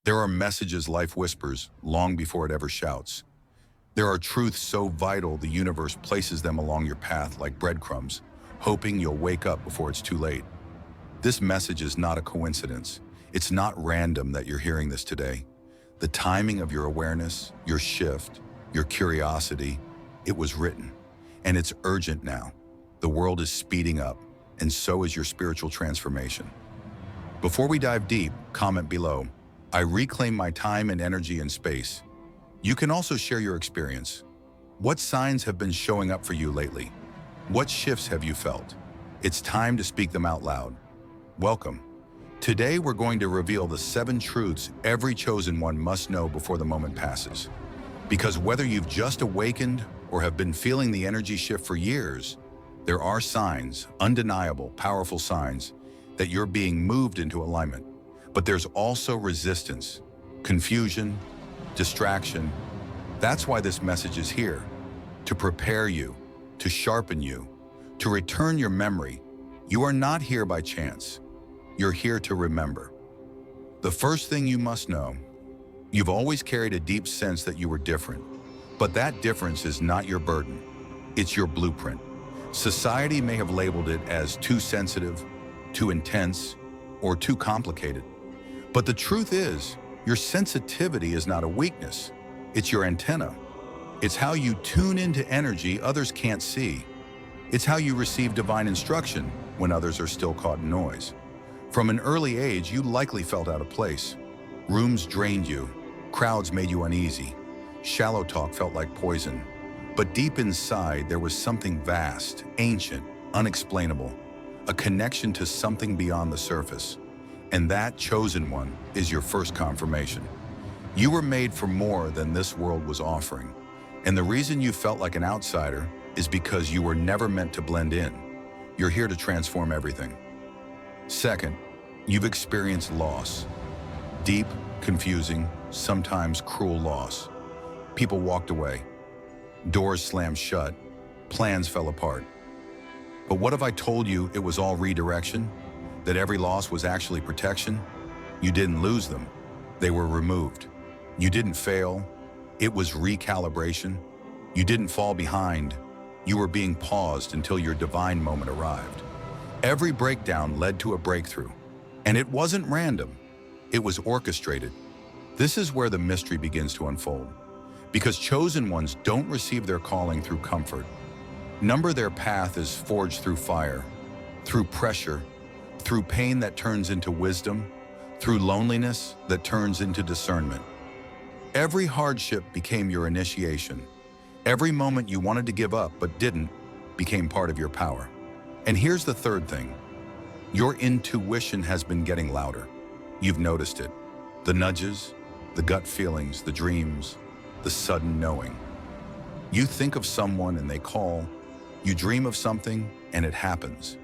There are messages life whispers long before it ever shouts. There are truths so vital the universe places them along your path like breadcrumbs, hoping you'll wake up before it's too late. This message is not a coincidence. It's not random that you're hearing this today. The timing of your awareness, your shift, your curiosity, it was written. And it's urgent now. The world is speeding up, and so is your spiritual transformation. Before we dive deep, comment below. I reclaim my time and energy and space. You can also share your experience. What signs have been showing up for you lately? What shifts have you felt? It's time to speak them out loud. Welcome. Today we're going to reveal the 7 truths every chosen one must know before the moment passes. Because whether you've just awakened or have been feeling the energy shift for years, there are signs, undeniable, powerful signs, that you're being moved into alignment. But there's also resistance, confusion, distraction. That's why this message is here, to prepare you, to sharpen you, to return your memory. You are not here by chance. You're here to remember. The first thing you must know, you've always carried a deep sense that you were different, but that difference is not your burden. It's your blueprint. Society may have labeled it as too sensitive, too intense, or too complicated. But the truth is, your sensitivity is not a weakness. It's your antenna. It's how you tune into energy others can't see. It's how you receive divine instruction when others are still caught in noise. From an early age, you likely felt out of place. Rooms drained you. Crowds made you uneasy. Shallow talk felt like poison. But deep inside, there was something vast, ancient, unexplainable, a connection to something beyond the surface. And that chosen one is your first confirmation. You were made for more than this world was offering. And the reason you felt like an outsider is because you were never meant to blend in. You're here to transform everything. Second, you've experienced loss. Deep, confusing, sometimes cruel loss. People walked away. Doors slammed shut. Plans fell apart. But what if I told you it was all redirection? That every loss was actually protection? You didn't lose them. They were removed. You didn't fail. It was recalibration. You didn't fall behind. You were being paused until your divine moment arrived. Every breakdown led to a breakthrough. And it wasn't random. It was orchestrated. This is where the mystery begins to unfold. Because chosen ones don't receive their calling through comfort. Number their path is forged through fire, through pressure, through pain that turns into wisdom, through loneliness that turns into discernment. Every hardship became your initiation. Every moment you wanted to give up but didn't became part of your power. And here's the third thing. Your intuition has been getting louder. You've noticed it. The nudges, the gut feelings, the dreams, the sudden knowing. You think of someone and they call. You dream of something and it happens.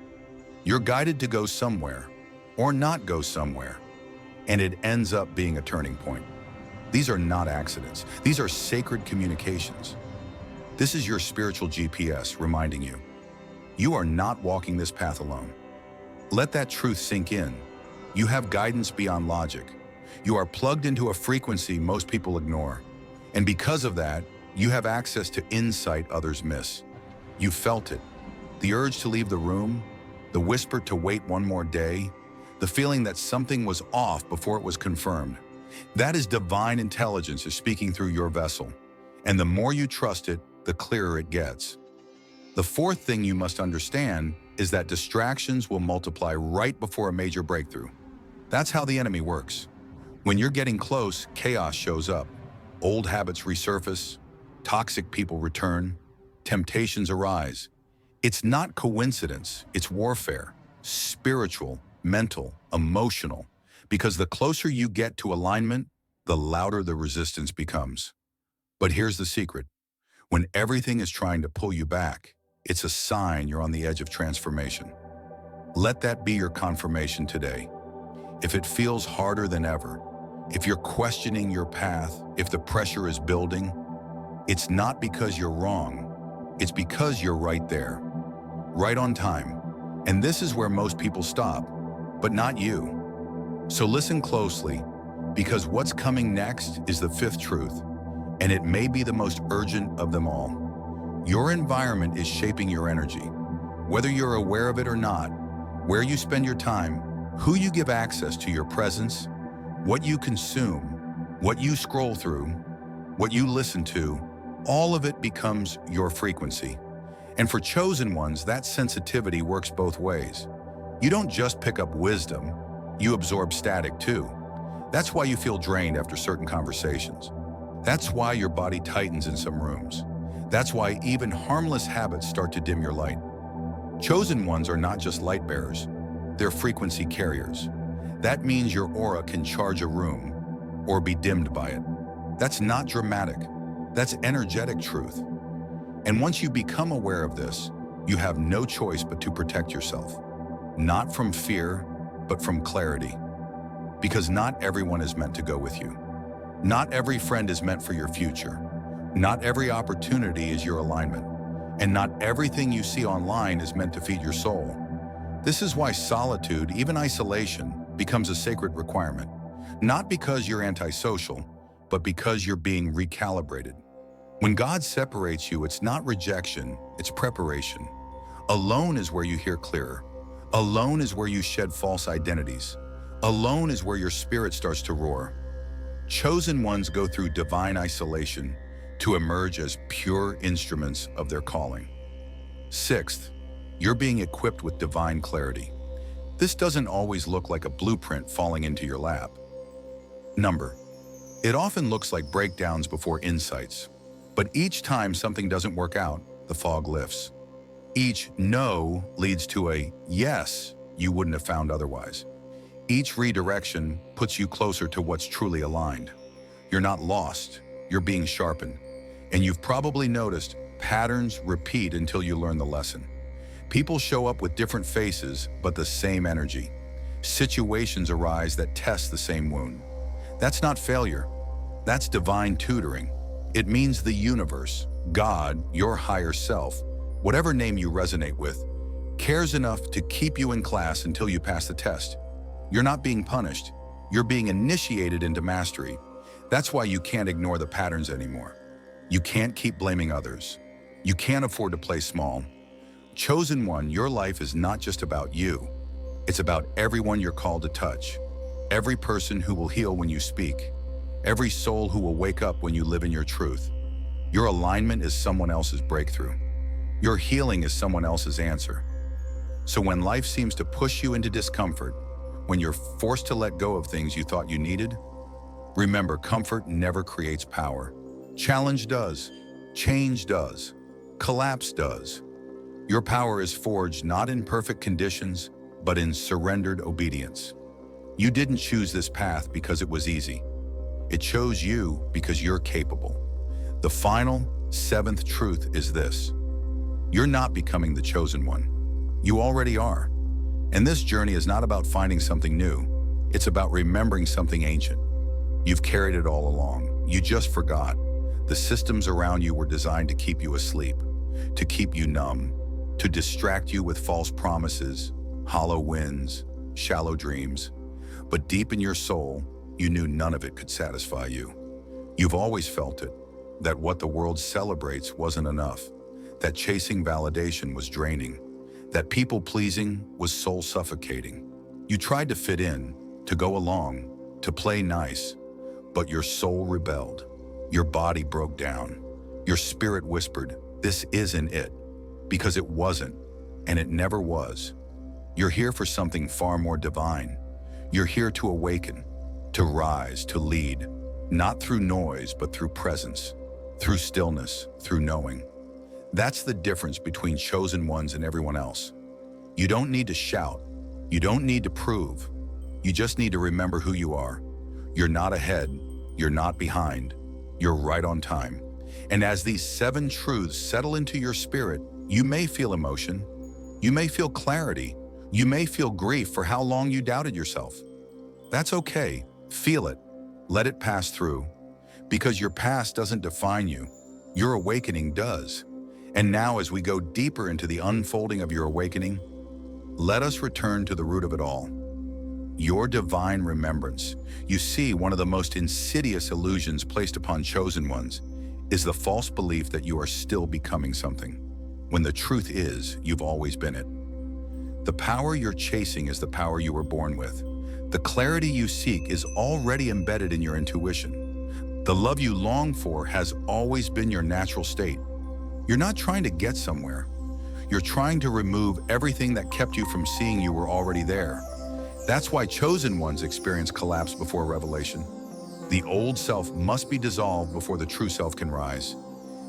You're guided to go somewhere or not go somewhere, and it ends up being a turning point. These are not accidents. These are sacred communications. This is your spiritual GPS reminding you, you are not walking this path alone. Let that truth sink in. You have guidance beyond logic. You are plugged into a frequency most people ignore. And because of that, you have access to insight others miss. You felt it. The urge to leave the room, the whisper to wait one more day, the feeling that something was off before it was confirmed. That is divine intelligence is speaking through your vessel. And the more you trust it, the clearer it gets. The fourth thing you must understand is that distractions will multiply right before a major breakthrough. That's how the enemy works. When you're getting close, chaos shows up. Old habits resurface, toxic people return, temptations arise. It's not coincidence, it's warfare, spiritual, mental, emotional, because the closer you get to alignment, the louder the resistance becomes. But here's the secret. When everything is trying to pull you back, it's a sign you're on the edge of transformation. Let that be your confirmation today. If it feels harder than ever, if you're questioning your path, if the pressure is building, it's not because you're wrong, it's because you're right there. Right on time. And this is where most people stop, but not you. So listen closely, Because what's coming next is the fifth truth, and it may be the most urgent of them all. Your environment is shaping your energy. Whether you're aware of it or not, where you spend your time, who you give access to your presence, what you consume, what you scroll through, what you listen to, all of it becomes your frequency. And for chosen ones, that sensitivity works both ways. You don't just pick up wisdom, you absorb static too. That's why you feel drained after certain conversations. That's why your body tightens in some rooms. That's why even harmless habits start to dim your light. Chosen ones are not just light bearers, they're frequency carriers. That means your aura can charge a room or be dimmed by it. That's not dramatic, that's energetic truth. And once you become aware of this, you have no choice but to protect yourself. Not from fear, but from clarity. Because not everyone is meant to go with you. Not every friend is meant for your future. Not every opportunity is your alignment. And not everything you see online is meant to feed your soul. This is why solitude, even isolation, becomes a sacred requirement. Not because you're antisocial, but because you're being recalibrated. When God separates you, it's not rejection, it's preparation. Alone is where you hear clearer. Alone is where you shed false identities. Alone is where your spirit starts to roar. Chosen ones go through divine isolation to emerge as pure instruments of their calling. Sixth, you're being equipped with divine clarity. This doesn't always look like a blueprint falling into your lap. Number, it often looks like breakdowns before insights. But each time something doesn't work out, the fog lifts. Each no leads to a yes you wouldn't have found otherwise. Each redirection puts you closer to what's truly aligned. You're not lost, you're being sharpened. And you've probably noticed patterns repeat until you learn the lesson. People show up with different faces, but the same energy. Situations arise that test the same wound. That's not failure, that's divine tutoring. It means the universe, God, your higher self, whatever name you resonate with, cares enough to keep you in class until you pass the test. You're not being punished, you're being initiated into mastery. That's why you can't ignore the patterns anymore. You can't keep blaming others. You can't afford to play small. Chosen one, your life is not just about you. It's about everyone you're called to touch. Every person who will heal when you speak. Every soul who will wake up when you live in your truth. Your alignment is someone else's breakthrough. Your healing is someone else's answer. So when life seems to push you into discomfort, when you're forced to let go of things you thought you needed, remember, comfort never creates power. Challenge does. Change does. Collapse does. Your power is forged not in perfect conditions, but in surrendered obedience. You didn't choose this path because it was easy. It chose you because you're capable. The final, seventh truth is this. You're not becoming the chosen one. You already are. And this journey is not about finding something new. It's about remembering something ancient. You've carried it all along. You just forgot. The systems around you were designed to keep you asleep, to keep you numb, to distract you with false promises, hollow winds, shallow dreams. But deep in your soul, you knew none of it could satisfy you. You've always felt it, that what the world celebrates wasn't enough, that chasing validation was draining, that people-pleasing was soul-suffocating. You tried to fit in, to go along, to play nice, but your soul rebelled. Your body broke down. Your spirit whispered, "This isn't it," because it wasn't, and it never was. You're here for something far more divine. You're here to awaken, to rise, to lead, not through noise, but through presence, through stillness, through knowing. That's the difference between chosen ones and everyone else. You don't need to shout. You don't need to prove. You just need to remember who you are. You're not ahead. You're not behind. You're right on time. And as these 7 truths settle into your spirit, you may feel emotion. You may feel clarity. You may feel grief for how long you doubted yourself. That's okay. Feel it. Let it pass through. Because your past doesn't define you. Your awakening does. And now, as we go deeper into the unfolding of your awakening, let us return to the root of it all. your divine remembrance. You see, one of the most insidious illusions placed upon chosen ones is the false belief that you are still becoming something, when the truth is you've always been it. The power you're chasing is the power you were born with. The clarity you seek is already embedded in your intuition. The love you long for has always been your natural state. You're not trying to get somewhere. You're trying to remove everything that kept you from seeing you were already there. That's why chosen ones experience collapse before revelation. The old self must be dissolved before the true self can rise.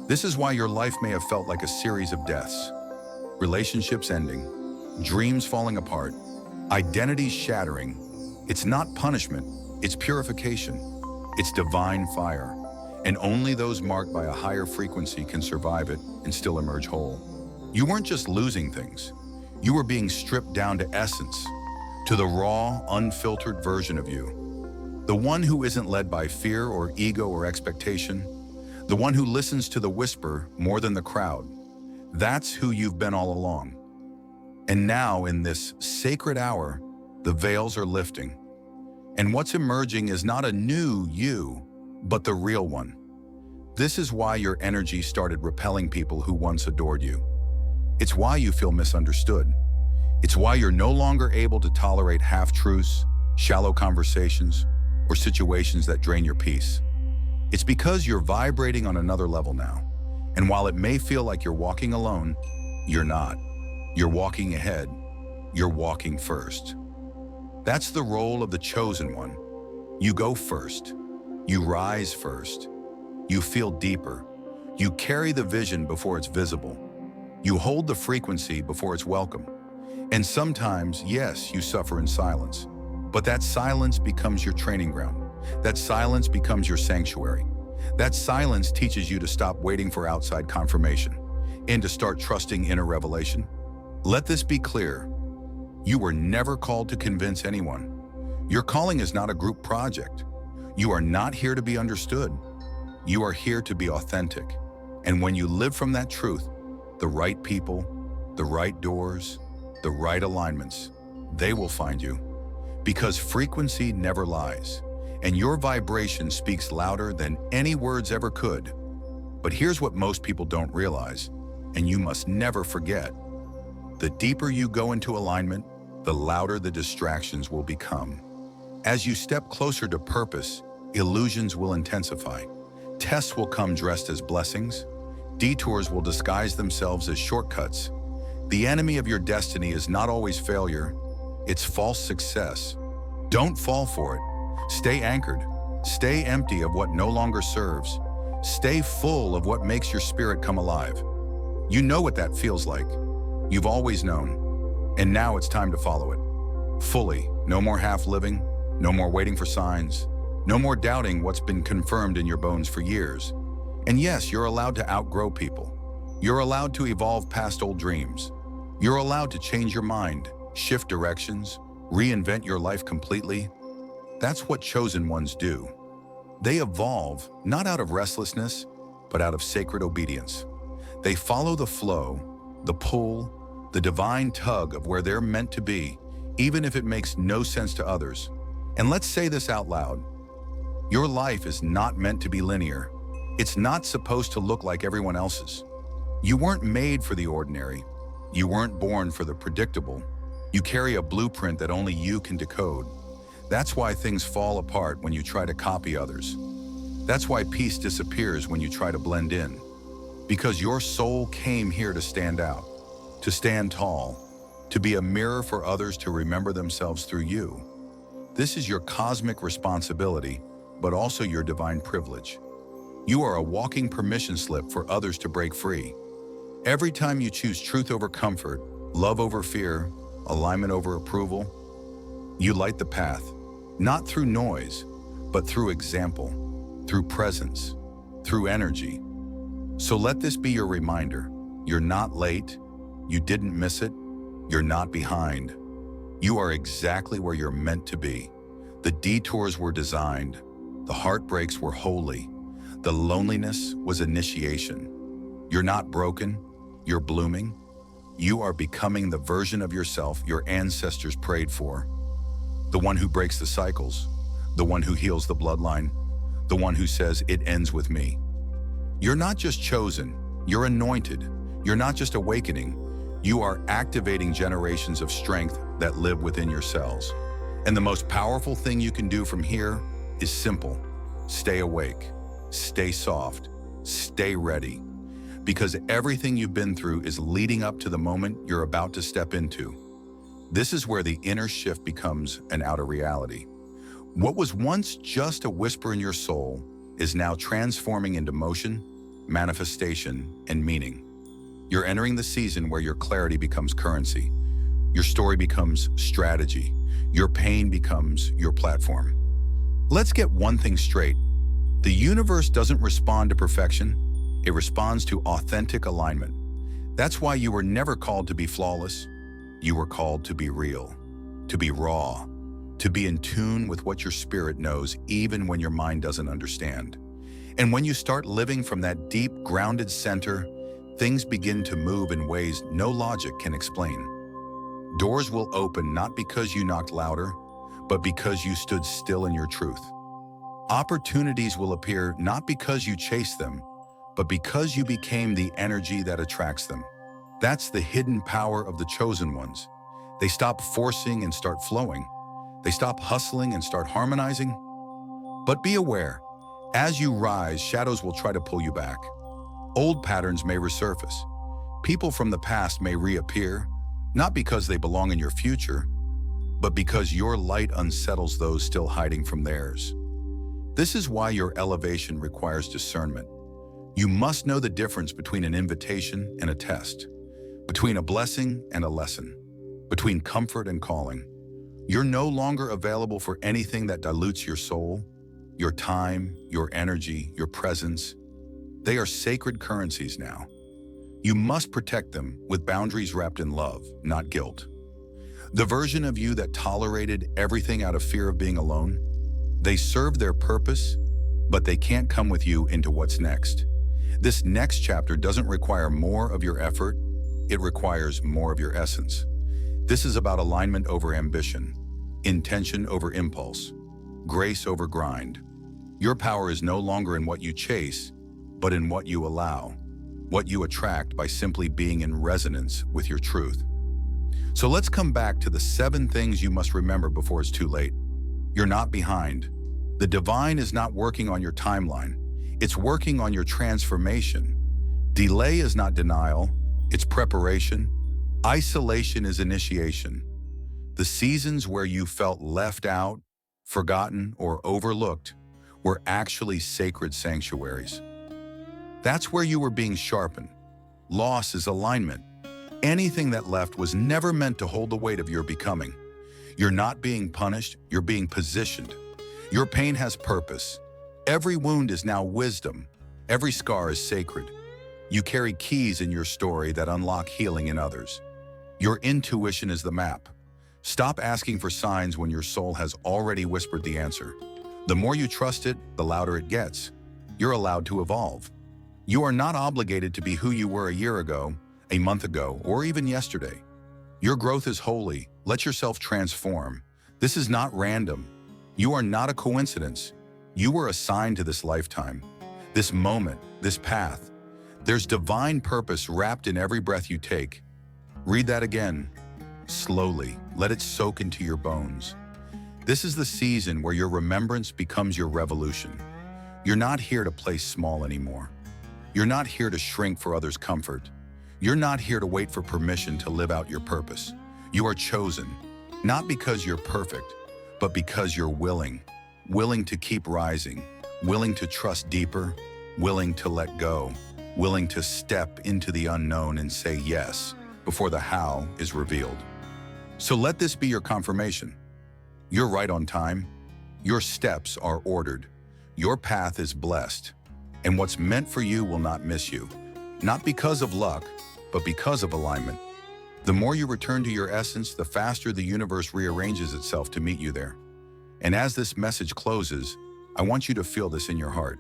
This is why your life may have felt like a series of deaths. Relationships ending, dreams falling apart, identities shattering. It's not punishment, it's purification. It's divine fire. And only those marked by a higher frequency can survive it and still emerge whole. You weren't just losing things. You were being stripped down to essence, to the raw, unfiltered version of you. The one who isn't led by fear or ego or expectation. The one who listens to the whisper more than the crowd. That's who you've been all along. And now, in this sacred hour, the veils are lifting. And what's emerging is not a new you, but the real one. This is why your energy started repelling people who once adored you. It's why you feel misunderstood. It's why you're no longer able to tolerate half-truths, shallow conversations, or situations that drain your peace. It's because you're vibrating on another level now. And while it may feel like you're walking alone, you're not. You're walking ahead. You're walking first. That's the role of the chosen one. You go first. You rise first. You feel deeper. You carry the vision before it's visible. You hold the frequency before it's welcome. And sometimes, yes, you suffer in silence. But that silence becomes your training ground. That silence becomes your sanctuary. That silence teaches you to stop waiting for outside confirmation and to start trusting inner revelation. Let this be clear. You were never called to convince anyone. Your calling is not a group project. You are not here to be understood. You are here to be authentic. And when you live from that truth, the right people, the right doors, the right alignments, they will find you. Because frequency never lies, and your vibration speaks louder than any words ever could. But here's what most people don't realize, and you must never forget. The deeper you go into alignment, the louder the distractions will become. As you step closer to purpose, illusions will intensify. Tests will come dressed as blessings. Detours will disguise themselves as shortcuts. The enemy of your destiny is not always failure, it's false success. Don't fall for it. Stay anchored. Stay empty of what no longer serves. Stay full of what makes your spirit come alive. You know what that feels like. You've always known. And now it's time to follow it. Fully. No more half-living. No more waiting for signs. No more doubting what's been confirmed in your bones for years. And yes, you're allowed to outgrow people. You're allowed to evolve past old dreams. You're allowed to change your mind, shift directions, reinvent your life completely. That's what chosen ones do. They evolve, not out of restlessness, but out of sacred obedience. They follow the flow, the pull, the divine tug of where they're meant to be, even if it makes no sense to others. And let's say this out loud. Your life is not meant to be linear. It's not supposed to look like everyone else's. You weren't made for the ordinary. You weren't born for the predictable. You carry a blueprint that only you can decode. That's why things fall apart when you try to copy others. That's why peace disappears when you try to blend in. Because your soul came here to stand out, to stand tall, to be a mirror for others to remember themselves through you. This is your cosmic responsibility, but also your divine privilege. You are a walking permission slip for others to break free. Every time you choose truth over comfort, love over fear, alignment over approval, you light the path, not through noise, but through example, through presence, through energy. So let this be your reminder. You're not late, you didn't miss it, you're not behind. You are exactly where you're meant to be. The detours were designed, the heartbreaks were holy, the loneliness was initiation. You're not broken, you're blooming. You are becoming the version of yourself your ancestors prayed for. The one who breaks the cycles, the one who heals the bloodline, the one who says, "It ends with me." You're not just chosen, you're anointed. You're not just awakening, you are activating generations of strength that live within your cells. And the most powerful thing you can do from here is simple. Stay awake, stay soft, stay ready. Because everything you've been through is leading up to the moment you're about to step into. This is where the inner shift becomes an outer reality. What was once just a whisper in your soul is now transforming into motion, manifestation, and meaning. You're entering the season where your clarity becomes currency. Your story becomes strategy. Your pain becomes your platform. Let's get one thing straight. The universe doesn't respond to perfection. It responds to authentic alignment. That's why you were never called to be flawless. You were called to be real, to be raw, to be in tune with what your spirit knows even when your mind doesn't understand. And when you start living from that deep, grounded center, things begin to move in ways no logic can explain. Doors will open not because you knocked louder, but because you stood still in your truth. Opportunities will appear not because you chased them, but because you became the energy that attracts them. That's the hidden power of the chosen ones. They stop forcing and start flowing. They stop hustling and start harmonizing. But be aware, as you rise, shadows will try to pull you back. Old patterns may resurface. People from the past may reappear, not because they belong in your future, but because your light unsettles those still hiding from theirs. This is why your elevation requires discernment. You must know the difference between an invitation and a test, between a blessing and a lesson, between comfort and calling. You're no longer available for anything that dilutes your soul, your time, your energy, your presence. They are sacred currencies now. You must protect them with boundaries wrapped in love, not guilt. The version of you that tolerated everything out of fear of being alone, they serve their purpose, but they can't come with you into what's next. This next chapter doesn't require more of your effort, it requires more of your essence. This is about alignment over ambition, intention over impulse, grace over grind. Your power is no longer in what you chase, but in what you allow, what you attract by simply being in resonance with your truth. So let's come back to the 7 things you must remember before it's too late. You're not behind. The divine is not working on your timeline. It's working on your transformation. Delay is not denial, it's preparation. Isolation is initiation. The seasons where you felt left out, forgotten, or overlooked were actually sacred sanctuaries. That's where you were being sharpened. Loss is alignment. Anything that left was never meant to hold the weight of your becoming. You're not being punished, you're being positioned. Your pain has purpose. Every wound is now wisdom. Every scar is sacred. You carry keys in your story that unlock healing in others. Your intuition is the map. Stop asking for signs when your soul has already whispered the answer. The more you trust it, the louder it gets. You're allowed to evolve. You are not obligated to be who you were a year ago, a month ago, or even yesterday. Your growth is holy. Let yourself transform. This is not random. You are not a coincidence. You were assigned to this lifetime, this moment, this path. There's divine purpose wrapped in every breath you take. Read that again, slowly. Let it soak into your bones. This is the season where your remembrance becomes your revolution. You're not here to play small anymore. You're not here to shrink for others' comfort. You're not here to wait for permission to live out your purpose. You are chosen, not because you're perfect, but because you're willing to keep rising, willing to trust deeper, willing to let go, willing to step into the unknown and say yes before the how is revealed. So let this be your confirmation. You're right on time. Your steps are ordered. Your path is blessed. And what's meant for you will not miss you. Not because of luck, but because of alignment. The more you return to your essence, the faster the universe rearranges itself to meet you there. And as this message closes, I want you to feel this in your heart.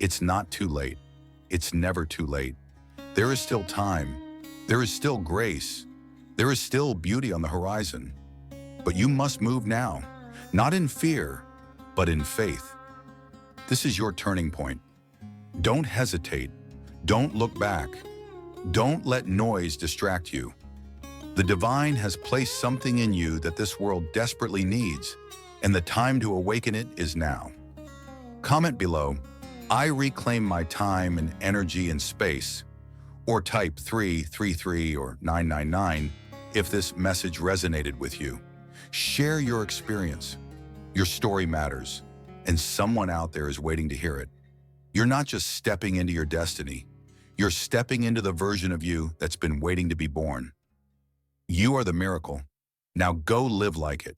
It's not too late. It's never too late. There is still time. There is still grace. There is still beauty on the horizon. But you must move now. Not in fear, but in faith. This is your turning point. Don't hesitate. Don't look back. Don't let noise distract you. The divine has placed something in you that this world desperately needs, and the time to awaken it is now. Comment below, "I reclaim my time and energy and space," or type 333 or 999 if this message resonated with you. Share your experience. Your story matters, and someone out there is waiting to hear it. You're not just stepping into your destiny. You're stepping into the version of you that's been waiting to be born. You are the miracle. Now go live like it.